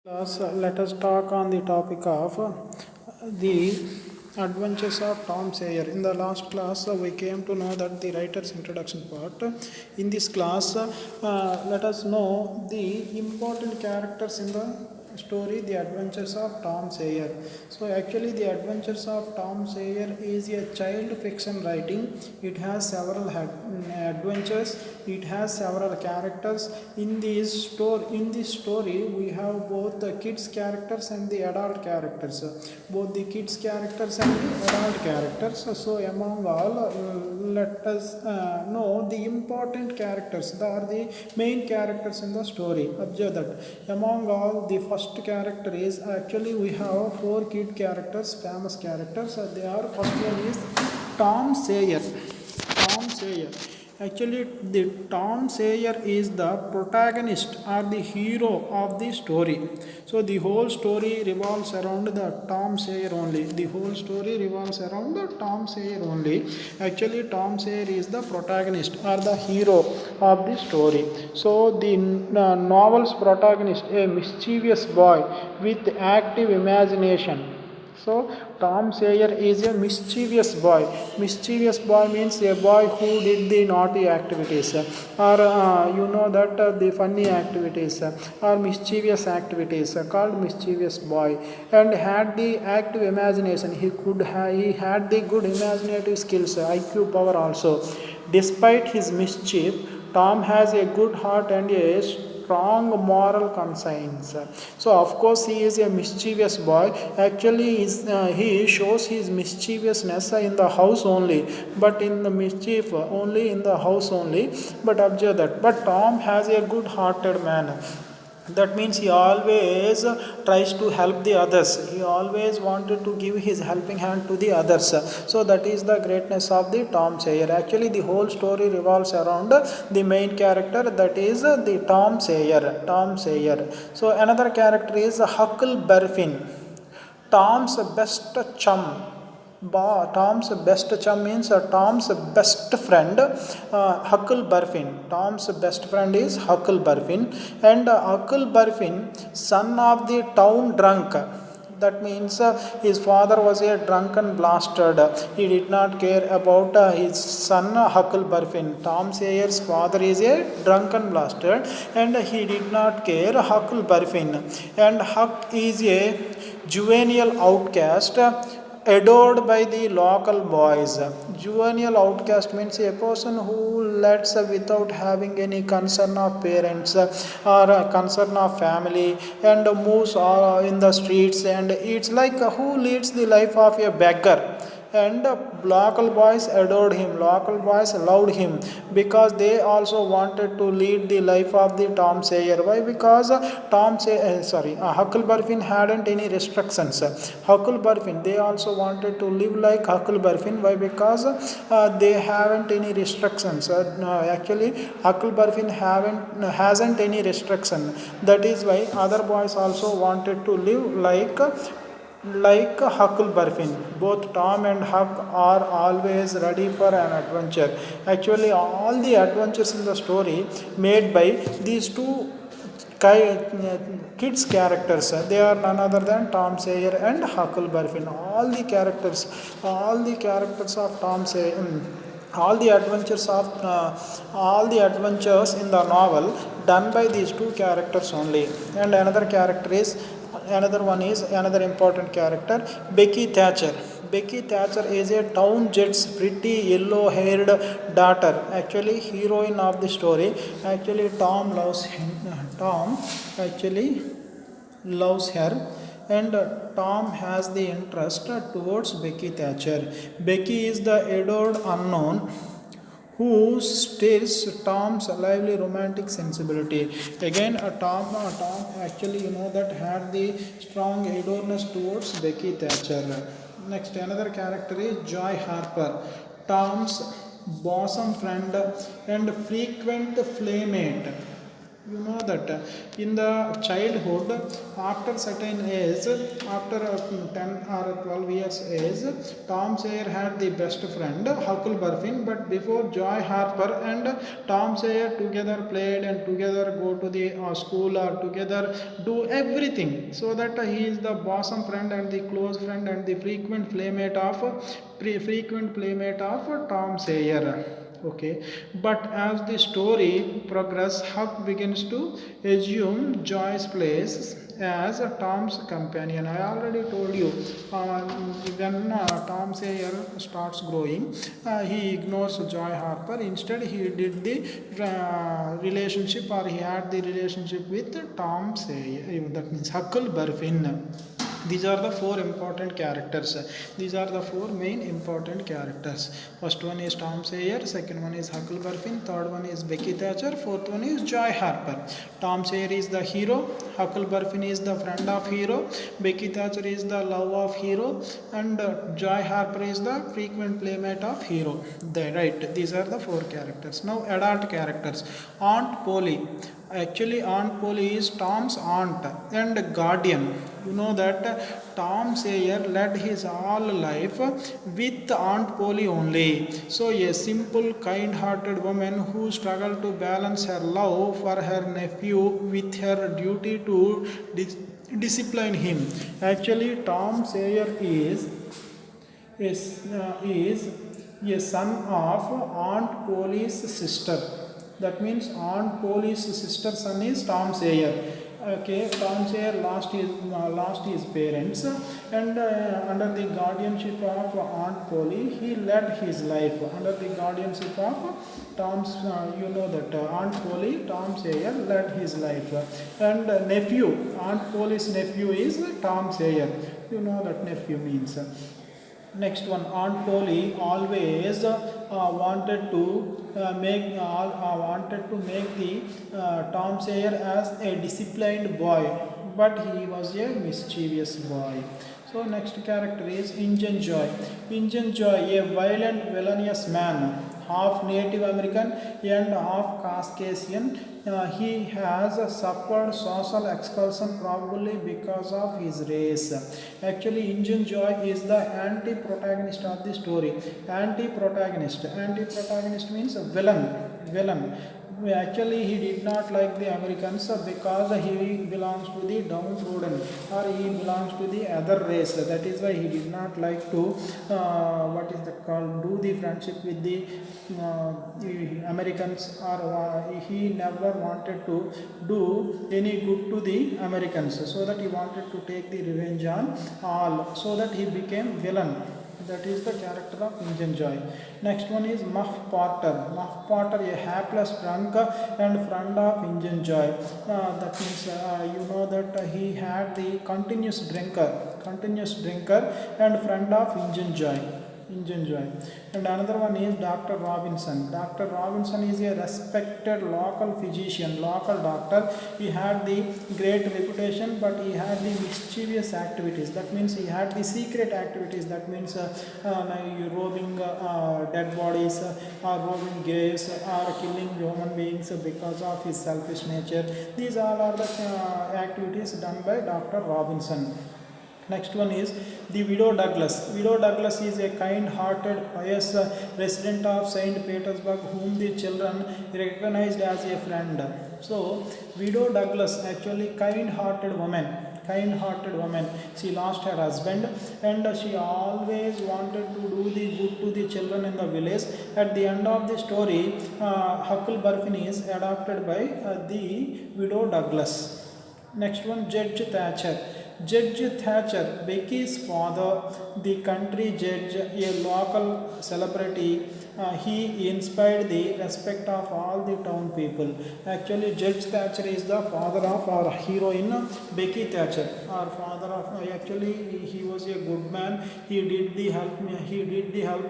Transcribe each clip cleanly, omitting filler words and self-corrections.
Class, let us talk on the topic of the adventures of Tom Sawyer. In the last class, we came to know that the writer's introduction part. In this class, let us know the important characters in the story, The Adventures of Tom Sawyer. So, actually, The Adventures of Tom Sawyer is a child fiction writing. It has several adventures. It has several characters. In this story, we have both the kids characters and the adult characters. Both the kids characters and the adult characters. So, among all, let us know the important characters. They are the main characters in the story. Observe that among all, the first character is actually we have four kid characters, famous characters. They are first one is Tom Sawyer. Tom Sawyer. Actually, the Tom Sawyer is the protagonist or the hero of the story. So the whole story revolves around the Tom Sawyer only. The whole story revolves around the Tom Sawyer only. Actually, Tom Sawyer is the protagonist or the hero of the story. So the novel's protagonist, a mischievous boy with active imagination. So Tom Sawyer is a mischievous boy. Mischievous boy means a boy who did the naughty activities, or you know that the funny activities, or mischievous activities, called mischievous boy, and had the active imagination. He had the good imaginative skills, IQ power also. Despite his mischief, Tom has a good heart and a strong moral conscience. So of course he is a mischievous boy. Actually he shows his mischievousness in the house only, but in the mischief only in the house only. But observe that. But Tom has a good hearted man. That means he always tries to help the others. He always wanted to give his helping hand to the others. So that is the greatness of the Tom Sawyer. Actually the whole story revolves around the main character, that is the Tom Sawyer. Tom Sawyer. So another character is Huckleberry, Tom's best chum. Tom's best chum means Tom's best friend, Huckleberry. Tom's best friend is Huckleberry, and Huckleberry, son of the town drunk. That means his father was a drunken bastard. He did not care about his son Huckleberry. Tom Sawyer's father is a drunken bastard, and he did not care Huckleberry. And Huck is a juvenile outcast adored by the local boys. Juvenile outcast means a person who lets without having any concern of parents or concern of family, and moves in the streets, and it's like who leads the life of a beggar. And local boys adored him, local boys loved him, because they also wanted to lead the life of the Tom Sawyer. Why? Because Huckleberry hadn't any restrictions. Huckleberry, they also wanted to live like Huckleberry. Why? Because they haven't any restrictions. Actually Huckleberry hasn't any restriction. That is why other boys also wanted to live like Huckleberry. Both Tom and Huck are always ready for an adventure. Actually, all the adventures in the story made by these two kids characters, they are none other than Tom Sawyer and Huckleberry. All the characters of Tom Sawyer. All the adventures in the novel done by these two characters only. And another one is another important character, Becky Thatcher. Becky Thatcher is a town jet's pretty yellow haired daughter. Actually heroine of the story. Actually Tom actually loves her, and Tom has the interest towards Becky Thatcher. Becky is the adored unknown who stirs Tom's lively romantic sensibility. Again, Tom actually that had the strong adoredness towards Becky Thatcher. Next, another character is Joy Harper, Tom's bosom friend and frequent playmate. You know that in the childhood, after certain age, after 10 or 12 years age, Tom Sawyer had the best friend Huckleberry, but before Joy Harper and Tom Sawyer together played and together go to the school or together do everything, so that he is the bosom friend and the close friend and the frequent playmate of Tom Sawyer. Okay, but as the story progresses, Huck begins to assume Joy's place as Tom's companion. I already told you, when Tom Sawyer starts growing, he ignores Joy Harper. Instead, he did the relationship, or he had the relationship with Tom Sawyer. That means Huckleberry. These are the four important characters. These are the four main important characters. First one is Tom Sawyer, second one is Huckleberry Finn, third one is Becky Thatcher, fourth one is Joy Harper. Tom Sawyer is the hero, Huckleberry Finn is the friend of hero, Becky Thatcher is the love of hero, and Joy Harper is the frequent playmate of hero. Right, these are the four characters. Now adult characters. Aunt Polly. Actually, Aunt Polly is Tom's aunt and guardian. You know that Tom Sawyer led his all life with Aunt Polly only. So, a simple, kind-hearted woman who struggled to balance her love for her nephew with her duty to discipline him. Actually, Tom Sawyer is a son of Aunt Polly's sister. That means Aunt Polly's sister son is Tom Sawyer. Okay, Tom Sawyer lost his parents, and under the guardianship of Aunt Polly, he led his life under the guardianship of Tom's. You know that Aunt Polly, Tom Sawyer led his life, and nephew, Aunt Polly's nephew is Tom Sawyer. You know that nephew means. Next one, Aunt Polly always wanted to make the Tom Sawyer as a disciplined boy, but he was a mischievous boy. So next character is Injun Joy. Injun Joy, a violent, villainous man, half Native American and half Caucasian. He has suffered social expulsion probably because of his race. Actually, Injun Joy is the anti-protagonist of the story. Anti-protagonist means villain. Actually, he did not like the Americans because he belongs to the downtrodden, or he belongs to the other race. That is why he did not like to do the friendship with the Americans, or he never wanted to do any good to the Americans, so that he wanted to take the revenge on all, so that he became villain. That is the character of Injun Joy. Next one is Muff Porter. Muff Porter, a hapless drunk and friend of Injun Joy. That means you know that he had the continuous drinker and friend of Injun Joy. And another one is Dr. Robinson. Dr. Robinson is a respected local physician, local doctor. He had the great reputation, but he had the mischievous activities. That means he had the secret activities. That means robbing dead bodies, or robbing graves, or killing human beings because of his selfish nature. These all are the activities done by Dr. Robinson. Next one is the Widow Douglas. Widow Douglas is a kind-hearted, pious resident of St. Petersburg whom the children recognized as a friend. So, Widow Douglas, actually kind-hearted woman. She lost her husband, and she always wanted to do the good to the children in the village. At the end of the story, Huckleberry is adopted by the Widow Douglas. Next one, Judge Thatcher. Judge Thatcher, Becky's father, the country judge, a local celebrity. He inspired the respect of all the town people. Actually, Judge Thatcher is the father of our heroine, Becky Thatcher. Our father of actually he was a good man. He did the help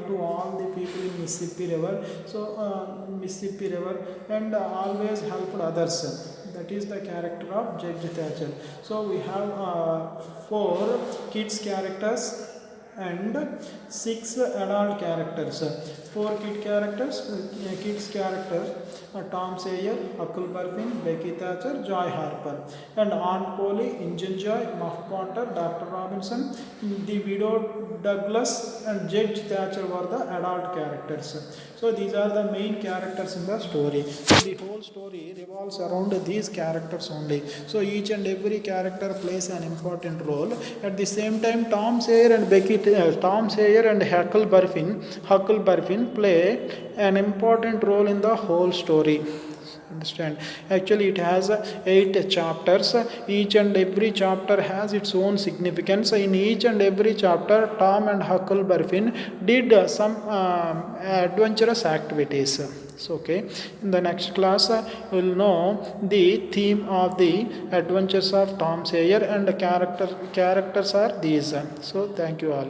to all the people in Mississippi River. So Mississippi River, and always helped others. That is the character of Judge Thatcher. So we have 4 kids characters and 6 adult characters. Four kids characters, Tom Sawyer, Huckleberry, Becky Thatcher, Joy Harper, and Aunt Polly, Injun Joy, Muff Pointer, Dr. Robinson, the widow Douglas, and Judge Thatcher were the adult characters. So these are the main characters in the story. So the whole story revolves around these characters only. So each and every character plays an important role. At the same time, Tom Sawyer and Huckleberry play an important role in the whole story. Understand? Actually, it has 8 chapters. Each and every chapter has its own significance. In each and every chapter, Tom and Huckleberry did some adventurous activities. So, okay, in the next class, we will know the theme of the adventures of Tom Sawyer, and the characters are these. So, thank you all.